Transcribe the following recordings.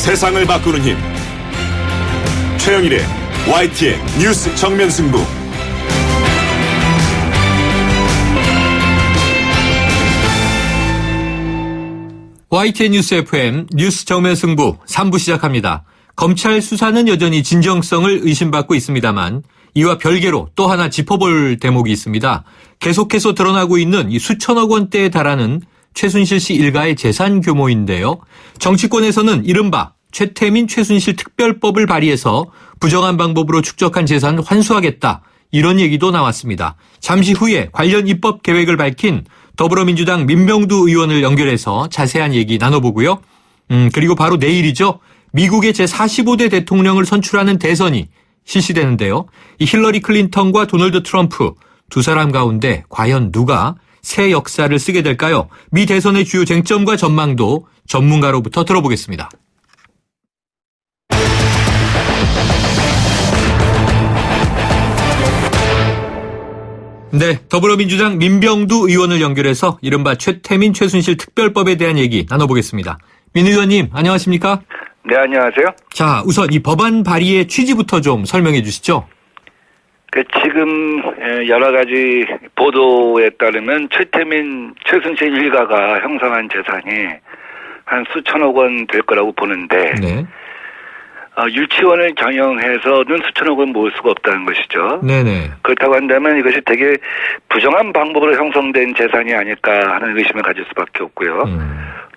세상을 바꾸는 힘. 최영일의 YTN 뉴스 정면 승부. YTN 뉴스 FM 뉴스 정면 승부 3부 시작합니다. 검찰 수사는 여전히 진정성을 의심받고 있습니다만 이와 별개로 또 하나 짚어볼 대목이 있습니다. 계속해서 드러나고 있는 이 수천억 원대에 달하는 최순실 씨 일가의 재산 규모인데요. 정치권에서는 이른바 최태민 최순실 특별법을 발의해서 부정한 방법으로 축적한 재산을 환수하겠다. 이런 얘기도 나왔습니다. 잠시 후에 관련 입법 계획을 밝힌 더불어민주당 민병두 의원을 연결해서 자세한 얘기 나눠보고요. 그리고 바로 내일이죠. 미국의 제45대 대통령을 선출하는 대선이 실시되는데요. 이 힐러리 클린턴과 도널드 트럼프 두 사람 가운데 과연 누가 새 역사를 쓰게 될까요? 미 대선의 주요 쟁점과 전망도 전문가로부터 들어보겠습니다. 네, 더불어민주당 민병두 의원을 연결해서 이른바 최태민 최순실 특별법에 대한 얘기 나눠보겠습니다. 민 의원님, 안녕하십니까? 네, 안녕하세요. 자, 우선 이 법안 발의의 취지부터 좀 설명해 주시죠. 지금 여러 가지 보도에 따르면 최태민, 최순실 일가가 형성한 재산이 한 수천억 원 될 거라고 보는데 네. 유치원을 경영해서는 수천억 원 모을 수가 없다는 것이죠. 네네. 그렇다고 한다면 이것이 되게 부정한 방법으로 형성된 재산이 아닐까 하는 의심을 가질 수밖에 없고요.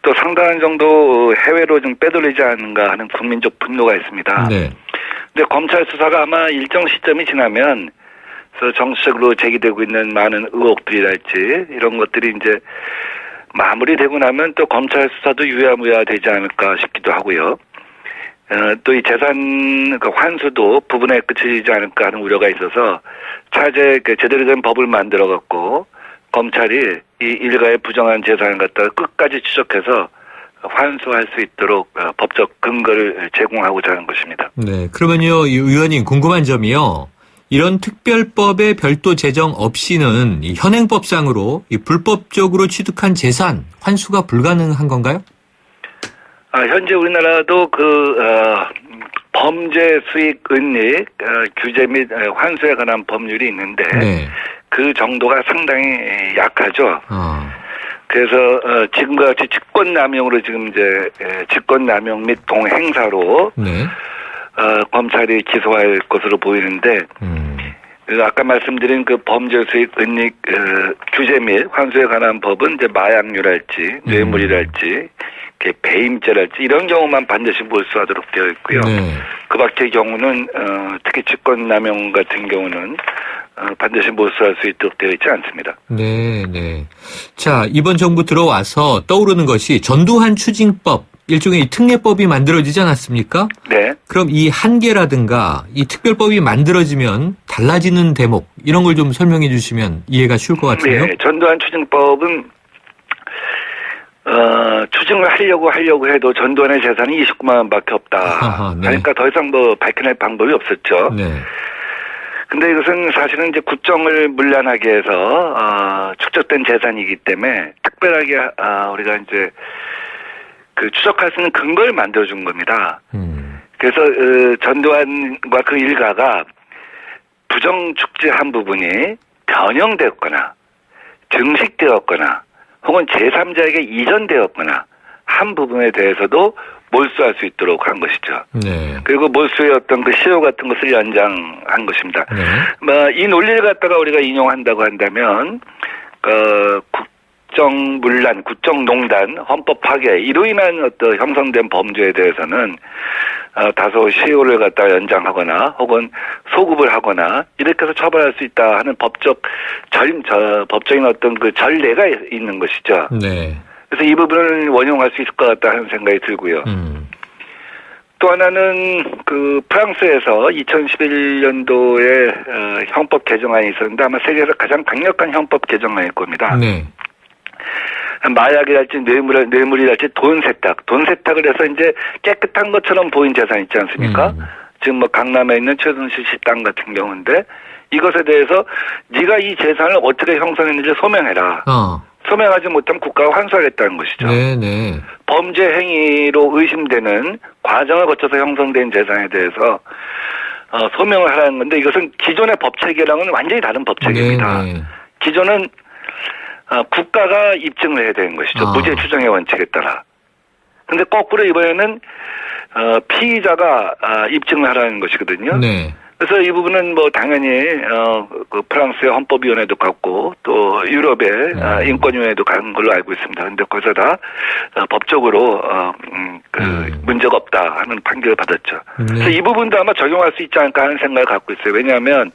또 상당한 정도 해외로 좀 빼돌리지 않는가 하는 국민적 분노가 있습니다. 네. 근데 검찰 수사가 아마 일정 시점이 지나면 그래서 정치적으로 제기되고 있는 많은 의혹들이랄지 이런 것들이 이제 마무리되고 나면 또 검찰 수사도 유야무야 되지 않을까 싶기도 하고요. 또 이 재산 환수도 부분에 그치지 않을까 하는 우려가 있어서 차제 제대로 된 법을 만들어 갖고 검찰이 이 일가의 부정한 재산을 갖다가 끝까지 추적해서 환수할 수 있도록 법적 근거를 제공하고자 하는 것입니다. 네, 그러면요, 이 의원님 궁금한 점이요. 이런 특별법의 별도 제정 없이는 이 현행법상으로 이 불법적으로 취득한 재산 환수가 불가능한 건가요? 현재 우리나라도 범죄 수익 은닉 규제 및 환수에 관한 법률이 있는데 네. 그 정도가 상당히 약하죠. 그래서 지금과 같이 직권남용으로 지금 이제 직권남용 및 동행사로 네. 검찰이 기소할 것으로 보이는데 아까 말씀드린 그 범죄 수익 은닉 규제 및 환수에 관한 법은 이제 마약류랄지 뇌물이랄지 배임죄랄지 이런 경우만 반드시 몰수하도록 되어 있고요. 네. 그 밖의 경우는 특히 직권남용 같은 경우는 반드시 몰수할 수 있도록 되어 있지 않습니다. 네, 네. 자, 이번 정부 들어와서 떠오르는 것이 전두환 추징법, 일종의 특례법이 만들어지지 않았습니까? 네. 그럼 이 한계라든가 이 특별법이 만들어지면 달라지는 대목 이런 걸 좀 설명해 주시면 이해가 쉬울 것 같은데요. 네, 전두환 추징법은 추징을 하려고 해도 전두환의 재산이 29만 원밖에 없다. 아하, 네. 그러니까 더 이상 발견할 방법이 없었죠. 네. 근데 이것은 사실은 이제 국정을 문란하게 해서 축적된 재산이기 때문에 특별하게 우리가 이제 추적할 수 있는 근거를 만들어준 겁니다. 그래서 전두환과 그 일가가 부정 축제한 부분이 변형되었거나 증식되었거나 혹은 제3자에게 이전되었거나 한 부분에 대해서도 몰수할 수 있도록 한 것이죠. 네. 그리고 몰수의 어떤 그 시효 같은 것을 연장한 것입니다. 네. 이 논리를 갖다가 우리가 인용한다고 한다면 국정문란, 국정농단, 헌법 파괴 이로 인한 어떤 형성된 범죄에 대해서는 다소 시효를 갖다 연장하거나 혹은 소급을 하거나 이렇게 해서 처벌할 수 있다 하는 법적인 어떤 그 전례가 있는 것이죠. 네. 그래서 이 부분을 원용할 수 있을 것 같다 하는 생각이 들고요. 또 하나는 프랑스에서 2011년도에 형법 개정안이 있었는데 아마 세계에서 가장 강력한 형법 개정안일 겁니다. 네. 마약이랄지 뇌물이랄지 돈 세탁을 해서 이제 깨끗한 것처럼 보인 재산 있지 않습니까? 지금 강남에 있는 최순실 씨 땅 같은 경우인데 이것에 대해서 네가 이 재산을 어떻게 형성했는지 소명해라. 소명하지 못하면 국가가 환수하겠다는 것이죠. 네네. 범죄 행위로 의심되는 과정을 거쳐서 형성된 재산에 대해서 소명을 하라는 건데 이것은 기존의 법 체계랑은 완전히 다른 법 체계입니다. 네네. 기존은 국가가 입증을 해야 되는 것이죠. 무죄 추정의 원칙에 따라. 근데 거꾸로 이번에는 피의자가 입증을 하라는 것이거든요. 네. 그래서 이 부분은 뭐 당연히 그 프랑스의 헌법위원회도 갔고 또 유럽의 인권위원회도 간 걸로 알고 있습니다. 근데 거기서 다 법적으로 문제가 없다 하는 판결을 받았죠. 그래서 이 부분도 아마 적용할 수 있지 않을까 하는 생각을 갖고 있어요. 왜냐하면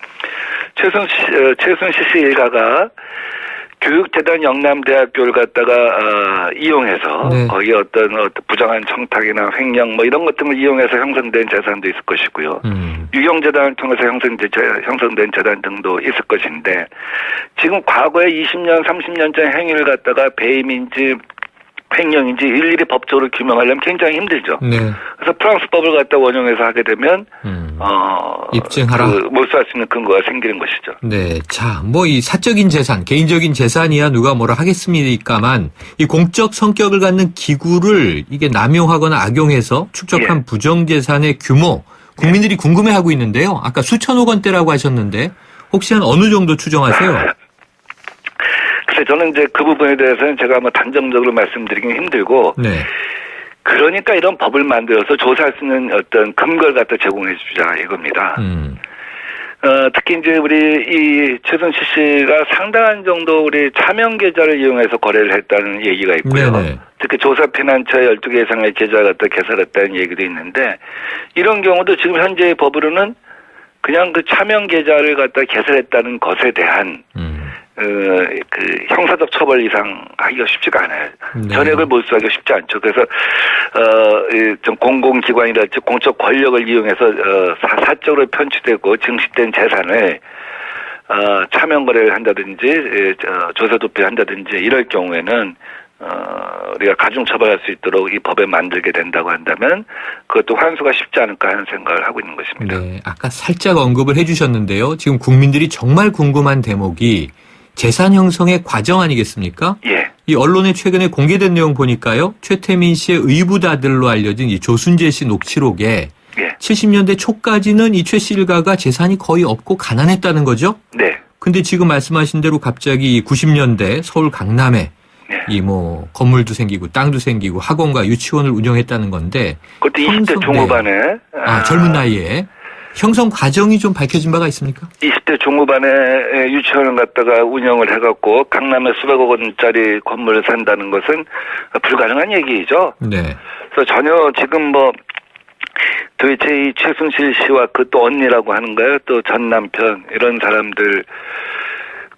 최순실 씨 일가가 교육재단 영남대학교를 갖다가 이용해서 네. 거기에 어떤 부정한 청탁이나 횡령 뭐 이런 것 등을 이용해서 형성된 재산도 있을 것이고요. 유경재단을 통해서 형성된 재단 등도 있을 것인데 지금 과거에 20년, 30년 전 행위를 갖다가 배임인지 횡령인지 일일이 법적으로 규명하려면 굉장히 힘들죠. 네. 그래서 프랑스법을 갖다 원용해서 하게 되면 입증하라. 몰수할 수 있는 근거가 생기는 것이죠. 네. 자, 뭐 이 사적인 재산, 개인적인 재산이야 누가 뭐라 하겠습니까만 이 공적 성격을 갖는 기구를 이게 남용하거나 악용해서 축적한 부정재산의 규모 국민들이 궁금해하고 있는데요. 아까 수천억 원대라고 하셨는데 혹시 한 어느 정도 추정하세요? 글쎄 저는 이제 그 부분에 대해서는 제가 뭐 단정적으로 말씀드리긴 힘들고 네. 그러니까 이런 법을 만들어서 조사할 수 있는 어떤 근거를 갖다 제공해 주자 이겁니다. 특히 이제 우리 이 최순실 씨가 상당한 정도 우리 차명 계좌를 이용해서 거래를 했다는 얘기가 있고요. 네네. 특히 조사 피난처 12개 이상의 계좌를 갖다 개설했다는 얘기도 있는데 이런 경우도 지금 현재의 법으로는 그냥 그 차명 계좌를 갖다 개설했다는 것에 대한 그 형사적 처벌 이상 하기가 쉽지가 않아요. 네. 전액을 몰수하기가 쉽지 않죠. 그래서 좀 공공기관이랄지 공적 권력을 이용해서 사적으로 편취되고 증식된 재산을 차명 거래를 한다든지 조사 도피를 한다든지 이럴 경우에는 우리가 가중 처벌할 수 있도록 이 법에 만들게 된다고 한다면 그것도 환수가 쉽지 않을까 하는 생각을 하고 있는 것입니다. 네. 아까 살짝 언급을 해 주셨는데요. 지금 국민들이 정말 궁금한 대목이 재산 형성의 과정 아니겠습니까? 예. 이 언론에 최근에 공개된 내용 보니까요. 최태민 씨의 의붓아들로 알려진 이 조순재 씨 녹취록에 70년대 초까지는 이 최 씨 일가가 재산이 거의 없고 가난했다는 거죠? 네. 근데 지금 말씀하신 대로 갑자기 90년대 서울 강남에 이 뭐 건물도 생기고 땅도 생기고 학원과 유치원을 운영했다는 건데 그것도 20대 중후반에 젊은 나이에 형성 과정이 좀 밝혀진 바가 있습니까? 20대 중후반에 유치원을 갖다가 운영을 해갖고 강남에 수백억 원짜리 건물을 산다는 것은 불가능한 얘기죠. 네. 그래서 전혀 지금 뭐 도대체 이 최순실 씨와 그 또 언니라고 하는 거예요. 또 전 남편 이런 사람들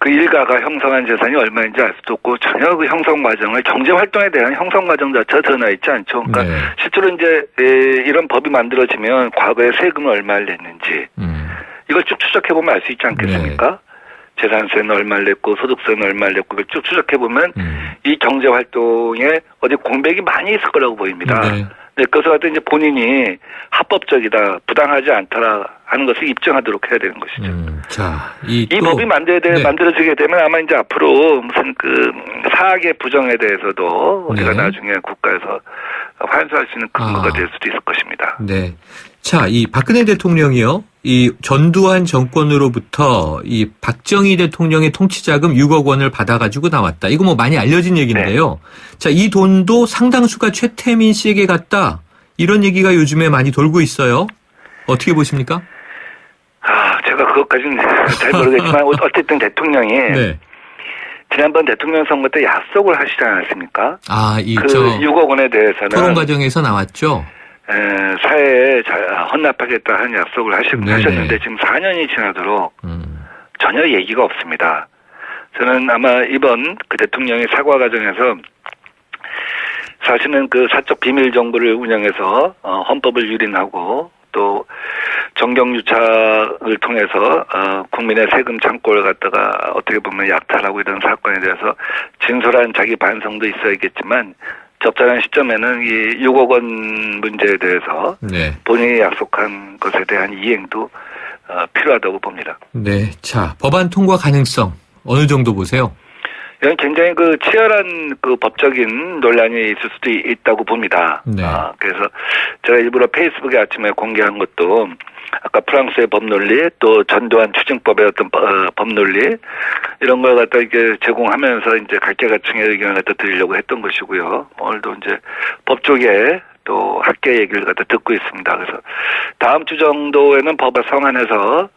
그 일가가 형성한 재산이 얼마인지 알 수도 없고 전혀 그 형성 과정을 경제 활동에 대한 형성 과정 자체가 드러나 있지 않죠. 그러니까 실제로 이제 이런 법이 만들어지면 과거에 세금을 얼마를 냈는지 이걸 쭉 추적해 보면 알 수 있지 않겠습니까? 재산세는 얼마를 냈고 소득세는 얼마를 냈고 이걸 쭉 추적해 보면 이 경제 활동에 어디 공백이 많이 있을 거라고 보입니다. 네, 그것을 갖다 이제 본인이 합법적이다, 부당하지 않다 하는 것을 입증하도록 해야 되는 것이죠. 자, 이 법이 만들어지게 되면 아마 이제 앞으로 무슨 그 사학의 부정에 대해서도 우리가 나중에 국가에서 환수할 수 있는 근거가 될 수도 있을 것입니다. 네. 자, 이 박근혜 대통령이요. 이 전두환 정권으로부터 이 박정희 대통령의 통치자금 6억 원을 받아가지고 나왔다. 이거 뭐 많이 알려진 얘기인데요. 자, 이 돈도 상당수가 최태민 씨에게 갔다. 이런 얘기가 요즘에 많이 돌고 있어요. 어떻게 보십니까? 제가 그것까지는 잘 모르겠지만 어쨌든 대통령이 지난번 대통령 선거 때 약속을 하시지 않았습니까? 그 6억 원에 대해서는 토론 과정에서 나왔죠. 사회에 헌납하겠다 하는 약속을 하셨는데 지금 4년이 지나도록 전혀 얘기가 없습니다. 저는 아마 이번 그 대통령의 사과 과정에서 사실은 그 사적 비밀 정보를 운영해서 헌법을 유린하고 또 정경유착을 통해서 국민의 세금 창고를 갖다가 어떻게 보면 약탈하고 이런 사건에 대해서 진솔한 자기 반성도 있어야겠지만 적절한 시점에는 이 6억 원 문제에 대해서 본인이 약속한 것에 대한 이행도 필요하다고 봅니다. 네, 자 법안 통과 가능성 어느 정도 보세요? 이건 굉장히 그 치열한 그 법적인 논란이 있을 수도 있다고 봅니다. 네. 그래서 제가 일부러 페이스북에 아침에 공개한 것도 아까 프랑스의 법논리 또 전두환 추징법의 어떤 법논리 이런 걸 갖다 이렇게 제공하면서 이제 각계각층의 의견을 갖다 드리려고 했던 것이고요. 오늘도 이제 법조계 또 학계 얘기를 갖다 듣고 있습니다. 그래서 다음 주 정도에는 법안 성안에서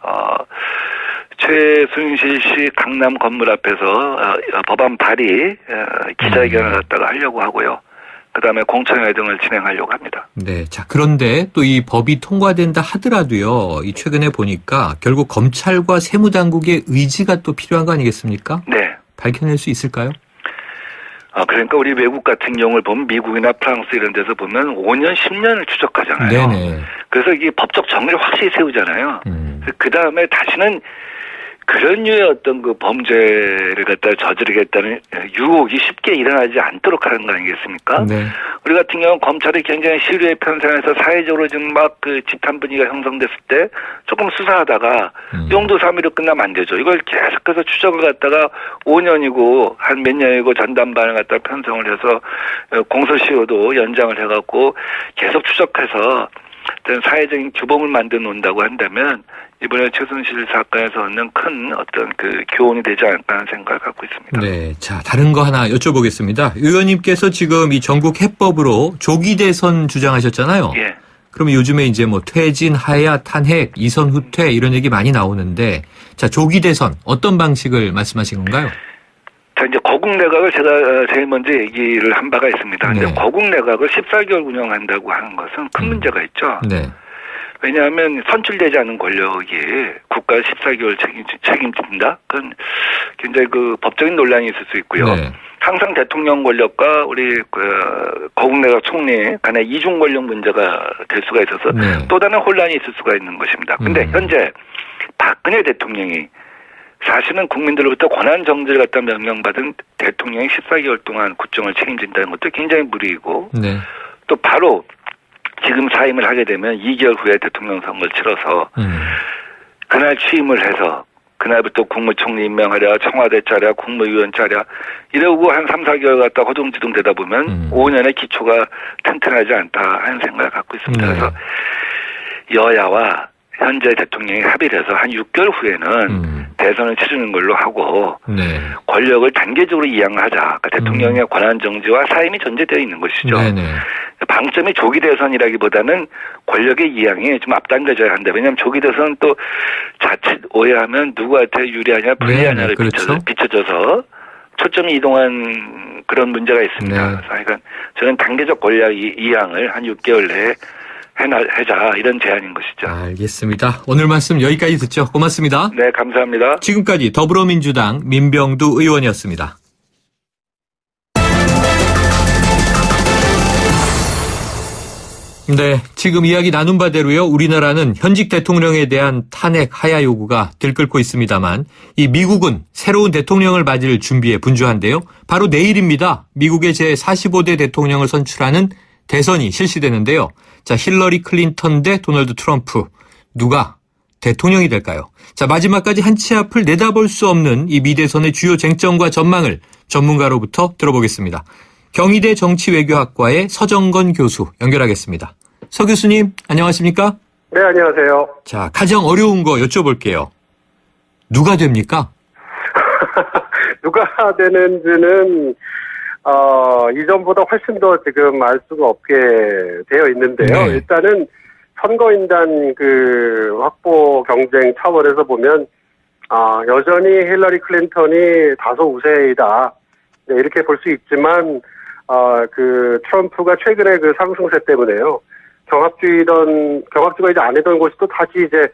최순실 씨 강남 건물 앞에서 법안 발의 기자회견을 갖다가 하려고 하고요. 그다음에 공청회 등을 진행하려고 합니다. 네. 자, 그런데 또 이 법이 통과된다 하더라도요. 이 최근에 보니까 결국 검찰과 세무당국의 의지가 또 필요한 거 아니겠습니까? 네. 밝혀낼 수 있을까요? 그러니까 우리 외국 같은 경우를 보면 미국이나 프랑스 이런 데서 보면 5년, 10년을 추적하잖아요. 네네. 그래서 이게 법적 정의를 확실히 세우잖아요. 그 다음에 다시는 그런 류의 어떤 그 범죄를 갖다 저지르겠다는 유혹이 쉽게 일어나지 않도록 하는 거 아니겠습니까? 네. 우리 같은 경우는 검찰이 굉장히 시류에 편성해서 사회적으로 지금 막 그 집단 분위기가 형성됐을 때 조금 수사하다가 용도사미로 끝나면 안 되죠. 이걸 계속해서 추적을 갖다가 5년이고 한 몇 년이고 전담반을 갖다 편성을 해서 공소시효도 연장을 해갖고 계속 추적해서 어떤 사회적인 규범을 만들어 놓는다고 한다면 이번에 최순실 사건에서 얻는 큰 어떤 그 교훈이 되지 않을까 하는 생각을 갖고 있습니다. 네. 자, 다른 거 하나 여쭤보겠습니다. 의원님께서 지금 이 전국 해법으로 조기 대선 주장하셨잖아요. 예. 그러면 요즘에 이제 뭐 퇴진, 하야, 탄핵, 이선 후퇴 이런 얘기 많이 나오는데 자, 조기 대선 어떤 방식을 말씀하신 건가요? 자, 이제 거국 내각을 제가 제일 먼저 얘기를 한 바가 있습니다. 근데 네. 거국 내각을 14개월 운영한다고 하는 것은 큰 문제가 있죠. 네. 왜냐하면 선출되지 않은 권력이 국가를 14개월 책임진다? 그건 굉장히 그 법적인 논란이 있을 수 있고요. 네. 항상 대통령 권력과 우리 거국 내각 총리 간의 이중 권력 문제가 될 수가 있어서 네. 또 다른 혼란이 있을 수가 있는 것입니다. 근데 현재 박근혜 대통령이 사실은 국민들로부터 권한 정지를 갖다 명령받은 대통령이 14개월 동안 국정을 책임진다는 것도 굉장히 무리이고 네. 또 바로 지금 사임을 하게 되면 2개월 후에 대통령 선거를 치러서 그날 취임을 해서 그날부터 국무총리 임명하랴 청와대 짜랴 국무위원 짜랴 이러고 한 3, 4개월 갖다 허둥지둥 되다 보면 5년의 기초가 튼튼하지 않다 하는 생각을 갖고 있습니다. 네. 그래서 여야와 현재 대통령이 합의를 해서 한 6개월 후에는 대선을 치르는 걸로 하고 네. 권력을 단계적으로 이양하자. 그러니까 대통령의 권한 정지와 사임이 전제되어 있는 것이죠. 네네. 방점이 조기 대선이라기보다는 권력의 이양이 좀 앞당겨져야 한다. 왜냐하면 조기 대선은 또 자칫 오해하면 누구한테 유리하냐 불리하냐를 그렇죠. 비춰져서 초점이 이동한 그런 문제가 있습니다. 네. 그래서 저는 단계적 권력 이양을 한 6개월 내에 해자 이런 제안인 것이죠. 알겠습니다. 오늘 말씀 여기까지 듣죠. 고맙습니다. 네, 감사합니다. 지금까지 더불어민주당 민병두 의원이었습니다. 네, 지금 이야기 나눈 바대로요. 우리나라는 현직 대통령에 대한 탄핵 하야 요구가 들끓고 있습니다만 이 미국은 새로운 대통령을 맞을 준비에 분주한데요. 바로 내일입니다. 미국의 제45대 대통령을 선출하는 대선이 실시되는데요. 자, 힐러리 클린턴 대 도널드 트럼프. 누가 대통령이 될까요? 자, 마지막까지 한 치 앞을 내다볼 수 없는 이 미대선의 주요 쟁점과 전망을 전문가로부터 들어보겠습니다. 경희대 정치외교학과의 서정건 교수 연결하겠습니다. 서 교수님, 안녕하십니까? 네, 안녕하세요. 자, 가장 어려운 거 여쭤볼게요. 누가 됩니까? 누가 되는지는 이전보다 훨씬 더 지금 알 수가 없게 되어 있는데요. 네. 일단은 선거인단 그 확보 경쟁 차원에서 보면 여전히 힐러리 클린턴이 다소 우세이다. 네, 이렇게 볼 수 있지만 그 트럼프가 최근에 그 상승세 때문에요. 경합주가 이제 안 했던 곳이 또 다시 이제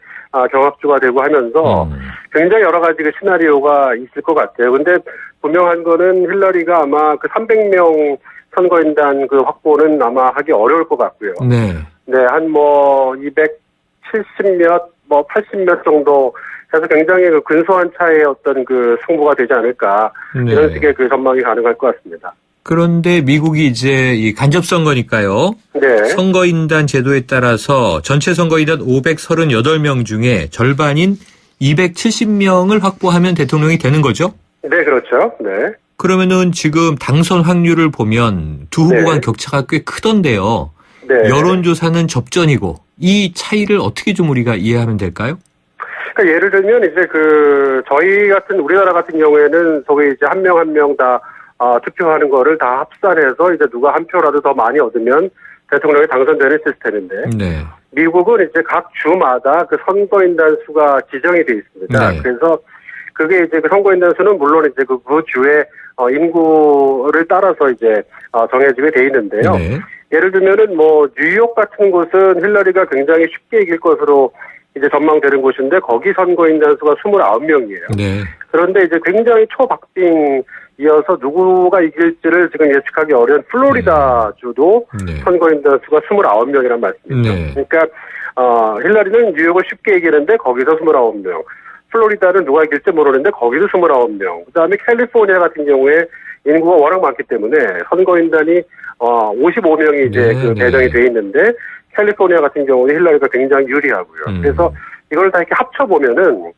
경합주가 되고 하면서 굉장히 여러 가지 그 시나리오가 있을 것 같아요. 근데 분명한 거는 힐러리가 아마 그 300명 선거인단 그 확보는 아마 하기 어려울 것 같고요. 네. 네, 한 270몇, 80몇 정도 해서 굉장히 그 근소한 차이의 어떤 그 승부가 되지 않을까. 네. 이런 식의 그 전망이 가능할 것 같습니다. 그런데 미국이 이제 이 간접선거니까요. 네. 선거인단 제도에 따라서 전체 선거인단 538명 중에 절반인 270명을 확보하면 대통령이 되는 거죠? 네, 그렇죠. 네. 그러면은 지금 당선 확률을 보면 두 후보 간 네. 격차가 꽤 크던데요. 네. 여론조사는 접전이고 이 차이를 어떻게 좀 우리가 이해하면 될까요? 그러니까 예를 들면 이제 저희 같은 우리나라 같은 경우에는 소위 이제 한 명 한 명 다 투표하는 거를 다 합산해서 이제 누가 한 표라도 더 많이 얻으면 대통령이 당선되는 시스템인데 네. 미국은 이제 각 주마다 그 선거인단 수가 지정이 돼 있습니다. 네. 그래서 그게 이제 그 선거인단 수는 물론 이제 그 주의 인구를 따라서 이제 정해지게 돼 있는데요. 네. 예를 들면은 뭐 뉴욕 같은 곳은 힐러리가 굉장히 쉽게 이길 것으로 이제 전망되는 곳인데 거기 선거인단 수가 29명이에요. 네. 그런데 이제 굉장히 초박빙이어서 누구가 이길지를 지금 예측하기 어려운 플로리다 주도 네. 선거인단 수가 29명이란 말씀이죠. 네. 그러니까 힐러리는 뉴욕을 쉽게 이기는데 거기서 29명. 플로리다는 누가 이길지 모르는데 거기도 29명. 그다음에 캘리포니아 같은 경우에 인구가 워낙 많기 때문에 선거인단이 55명이 이제 네, 그 배정이 돼 있는데 캘리포니아 같은 경우는 힐러리가 굉장히 유리하고요. 그래서 이걸 다 이렇게 합쳐 보면은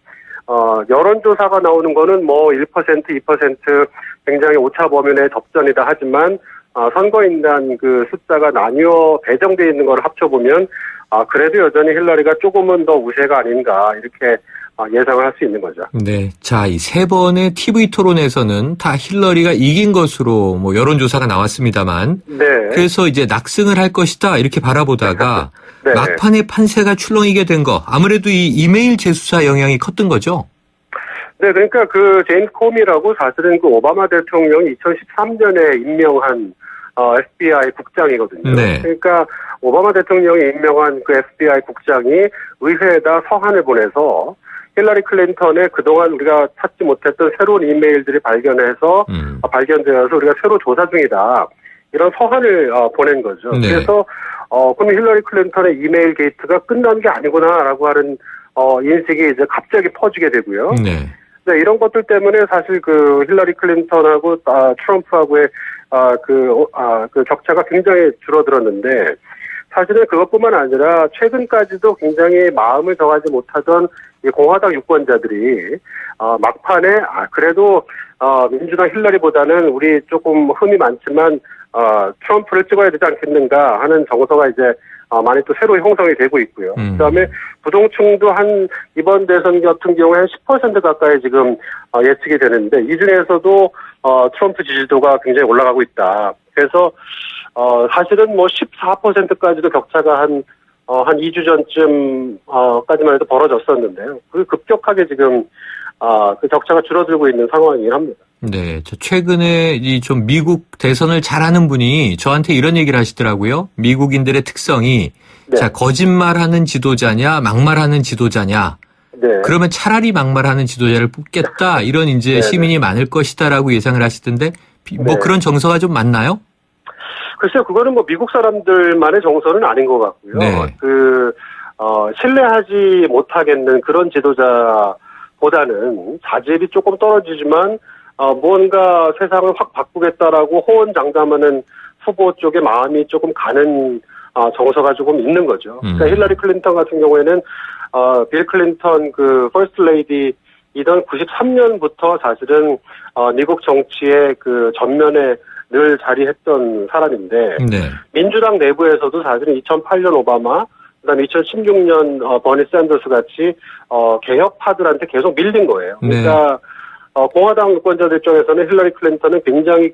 여론조사가 나오는 거는 뭐 1%, 2% 굉장히 오차 범위의 접전이다 하지만 선거인단 그 숫자가 나뉘어 배정돼 있는 걸 합쳐 보면 그래도 여전히 힐러리가 조금은 더 우세가 아닌가 이렇게 예상을 할 수 있는 거죠. 네. 자, 이 세 번의 TV 토론에서는 다 힐러리가 이긴 것으로 뭐 여론조사가 나왔습니다만. 네. 그래서 이제 낙승을 할 것이다 이렇게 바라보다가 네. 막판에 판세가 출렁이게 된 거. 아무래도 이 이메일 재수사 영향이 컸던 거죠. 네, 그러니까 그 제임스 코미라고 사실은 그 오바마 대통령이 2013년에 임명한 FBI 국장이거든요. 네. 그러니까 오바마 대통령이 임명한 그 FBI 국장이 의회에다 서한을 보내서 힐러리 클린턴의 그동안 우리가 찾지 못했던 새로운 이메일들이 발견되어서 우리가 새로 조사 중이다. 이런 서한을 보낸 거죠. 네. 그래서 그럼 힐러리 클린턴의 이메일 게이트가 끝난 게 아니구나라고 하는 인식이 이제 갑자기 퍼지게 되고요. 네. 네, 이런 것들 때문에 사실 그 힐러리 클린턴하고 트럼프하고의 그 격차가 굉장히 줄어들었는데 사실은 그것뿐만 아니라 최근까지도 굉장히 마음을 정하지 못하던 이 공화당 유권자들이 막판에 그래도 민주당 힐러리보다는 우리 조금 흠이 많지만 트럼프를 찍어야 되지 않겠는가 하는 정서가 이제 많이 또 새로 형성이 되고 있고요. 그다음에 부동층도 한 이번 대선 같은 경우에 한 10% 가까이 지금 예측이 되는데 이 중에서도 트럼프 지지도가 굉장히 올라가고 있다. 그래서 사실은 뭐 14%까지도 격차가 한 2주 전쯤까지만 해도 벌어졌었는데요. 그 급격하게 지금 그 격차가 줄어들고 있는 상황이긴 합니다. 네, 저 최근에 이 좀 미국 대선을 잘하는 분이 저한테 이런 얘기를 하시더라고요. 미국인들의 특성이 네. 자 거짓말하는 지도자냐 막말하는 지도자냐. 네. 그러면 차라리 막말하는 지도자를 뽑겠다 이런 이제 네, 시민이 많을 것이다라고 예상을 하시던데 뭐 네. 그런 정서가 좀 맞나요? 글쎄요, 그거는 뭐 미국 사람들만의 정서는 아닌 것 같고요. 네. 신뢰하지 못하겠는 그런 지도자보다는 자질이 조금 떨어지지만 무언가 세상을 확 바꾸겠다라고 호언장담하는 후보 쪽에 마음이 조금 가는 정서가 조금 있는 거죠. 그러니까 힐러리 클린턴 같은 경우에는 빌 클린턴 그 퍼스트 레이디이던 93년부터 사실은 미국 정치의 그 전면에 늘 자리했던 사람인데 네. 민주당 내부에서도 사실은 2008년 오바마 그다음에 2016년 버니 샌더스 같이 개혁파들한테 계속 밀린 거예요. 그러니까 공화당 유권자들 입장에서는 힐러리 클린턴은 굉장히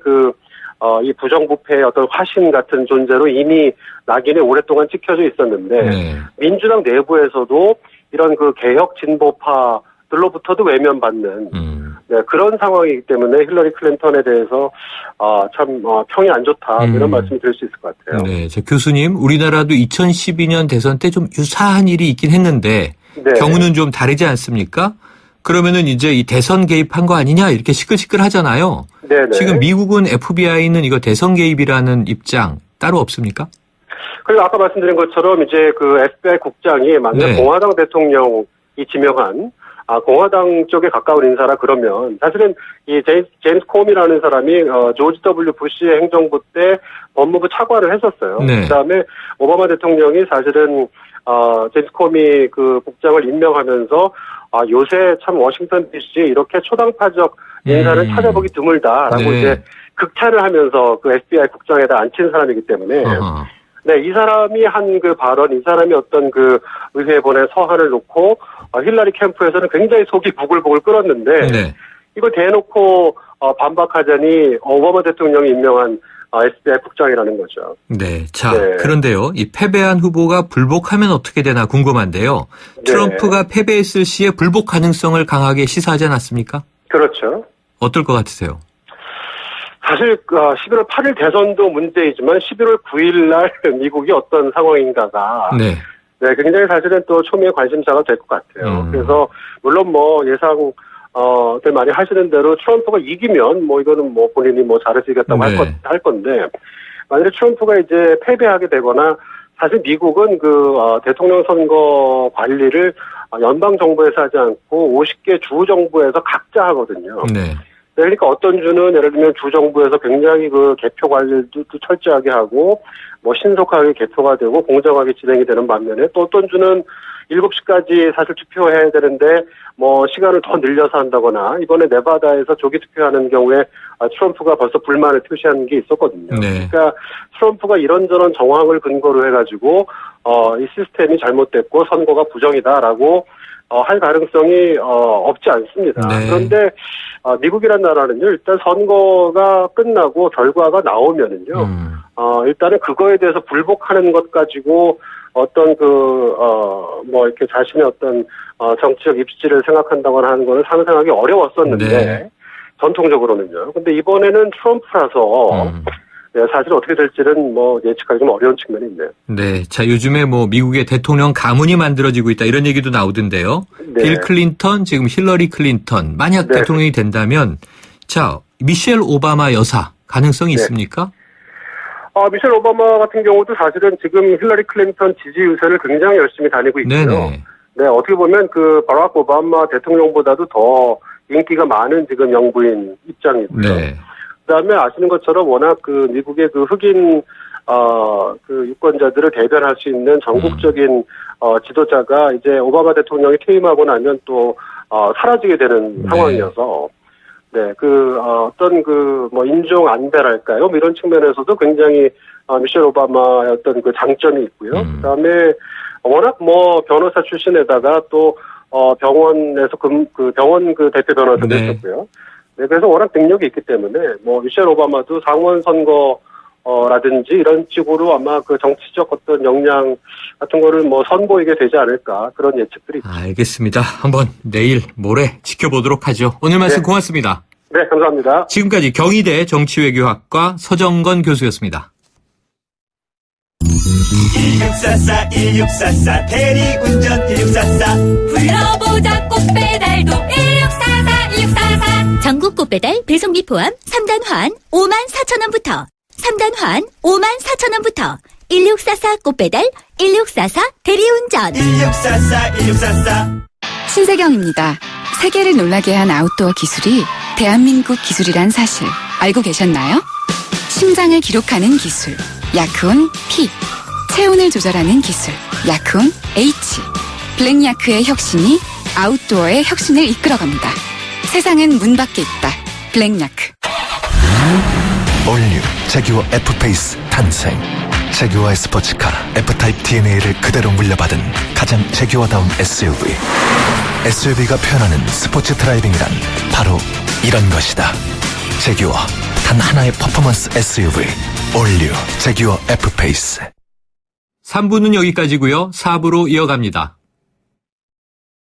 이 부정부패의 어떤 화신 같은 존재로 이미 낙인에 오랫동안 찍혀져 있었는데 민주당 내부에서도 이런 그 개혁 진보파들로부터도 외면받는 그런 상황이기 때문에 힐러리 클린턴에 대해서 참 평이 안 좋다 이런 말씀을 드릴 수 있을 것 같아요. 네, 저 교수님 우리나라도 2012년 대선 때 좀 유사한 일이 있긴 했는데 네. 경우는 좀 다르지 않습니까? 그러면은 이제 이 대선 개입한 거 아니냐 이렇게 시끌시끌 하잖아요. 네네. 지금 미국은 FBI는 이거 대선 개입이라는 입장 따로 없습니까? 그리고 아까 말씀드린 것처럼 이제 그 FBI 국장이 만약 공화당 대통령이 지명한 공화당 쪽에 가까운 인사라 그러면 사실은 이 제임스 코미라는 사람이 조지 W 부시의 행정부 때 법무부 차관을 했었어요. 네. 그다음에 오바마 대통령이 사실은 제임스 코미 그 국장을 임명하면서 요새 참 워싱턴 DC 이렇게 초당파적 인사는 찾아보기 드물다라고 네. 이제 극찬을 하면서 그 FBI 국장에다 앉힌 사람이기 때문에 어허. 네, 이 사람이 한 그 발언, 이 사람이 어떤 그 의회에 보낸 서한을 놓고 힐러리 캠프에서는 굉장히 속이 부글부글 끓었는데 네. 이걸 대놓고 반박하자니 오바마 대통령이 임명한 FBI 국장이라는 거죠. 네. 자, 네. 그런데요. 이 패배한 후보가 불복하면 어떻게 되나 궁금한데요. 네. 트럼프가 패배했을 시에 불복 가능성을 강하게 시사하지 않았습니까? 그렇죠. 어떨 것 같으세요? 사실 11월 8일 대선도 문제이지만 11월 9일 날 미국이 어떤 상황인가가 네. 네, 굉장히 사실은 또 초미의 관심사가 될 것 같아요. 그래서 물론 뭐 예상 들 많이 하시는 대로 트럼프가 이기면 뭐 이거는 뭐 본인이 뭐 잘해주겠다고 네. 할 건데 만약에 트럼프가 이제 패배하게 되거나 사실 미국은 그 대통령 선거 관리를 연방 정부에서 하지 않고 50개 주 정부에서 각자 하거든요. 네. 그러니까 어떤 주는 예를 들면 주 정부에서 굉장히 그 개표 관리도 철저하게 하고 뭐 신속하게 개표가 되고 공정하게 진행이 되는 반면에 또 어떤 주는 7시까지 사실 투표해야 되는데 뭐 시간을 더 늘려서 한다거나 이번에 네바다에서 조기 투표하는 경우에 트럼프가 벌써 불만을 표시한 게 있었거든요. 네. 그러니까 트럼프가 이런저런 정황을 근거로 해가지고 이 시스템이 잘못됐고 선거가 부정이다라고 할 가능성이 없지 않습니다. 네. 그런데 미국이란 나라는요, 일단 선거가 끝나고 결과가 나오면은요, 일단은 그거에 대해서 불복하는 것 가지고 어떤 뭐 이렇게 자신의 어떤 정치적 입지를 생각한다거나 하는 거는 상상하기 어려웠었는데 네. 전통적으로는요. 근데 이번에는 트럼프라서 네, 사실 어떻게 될지는 뭐 예측하기 좀 어려운 측면이 있네요. 네. 자, 요즘에 뭐 미국의 대통령 가문이 만들어지고 있다 이런 얘기도 나오던데요. 네. 빌 클린턴, 지금 힐러리 클린턴 만약 네. 대통령이 된다면 자, 미셸 오바마 여사 가능성이 네. 있습니까? 미셸 오바마 같은 경우도 사실은 지금 힐러리 클린턴 지지 유세를 굉장히 열심히 다니고 있고요. 네네. 네, 어떻게 보면 그 바락 오바마 대통령보다도 더 인기가 많은 지금 영부인 입장이고요. 네. 그다음에 아시는 것처럼 워낙 그 미국의 그 흑인 그 유권자들을 대변할 수 있는 전국적인 지도자가 이제 오바마 대통령이 퇴임하고 나면 또 사라지게 되는 네. 상황이어서 네, 어떤 뭐 인종 안배랄까요? 뭐 이런 측면에서도 굉장히 미셸 오바마의 어떤 그 장점이 있고요. 그다음에 워낙 뭐 변호사 출신에다가 또 병원에서 병원 대표 변호사도 네. 했었고요. 네, 그래서 워낙 능력이 있기 때문에 뭐 미셸 오바마도 상원 선거라든지 이런 식으로 아마 그 정치적 어떤 역량 같은 거를 뭐 선보이게 되지 않을까 그런 예측들이 있습니다. 알겠습니다. 한번 내일 모레 지켜보도록 하죠. 오늘 말씀 네. 고맙습니다. 네, 감사합니다. 지금까지 경희대 정치외교학과 서정건 교수였습니다. 1644 1644 대리운전 1644 불러보자 꽃배달도 1644 1644 전국 꽃배달 배송비 포함 3단 환 54,000원부터 3단 환 54,000원부터 1644 꽃배달 1644 대리운전 1644 1644 신세경입니다. 세계를 놀라게 한 아웃도어 기술이 대한민국 기술이란 사실 알고 계셨나요? 심장을 기록하는 기술 야크온 P, 체온을 조절하는 기술 야크온 H, 블랙야크의 혁신이 아웃도어의 혁신을 이끌어갑니다. 세상은 문 밖에 있다. 블랙야크. 올뉴 제규어 F페이스 탄생. 제규어의 스포츠카 F타입 DNA를 그대로 물려받은 가장 제규어다운 SUV. SUV가 표현하는 스포츠 드라이빙이란 바로 이런 것이다. 제규어 단 하나의 퍼포먼스 SUV 올뉴 제규어 F페이스. 3부는 여기까지고요. 4부로 이어갑니다.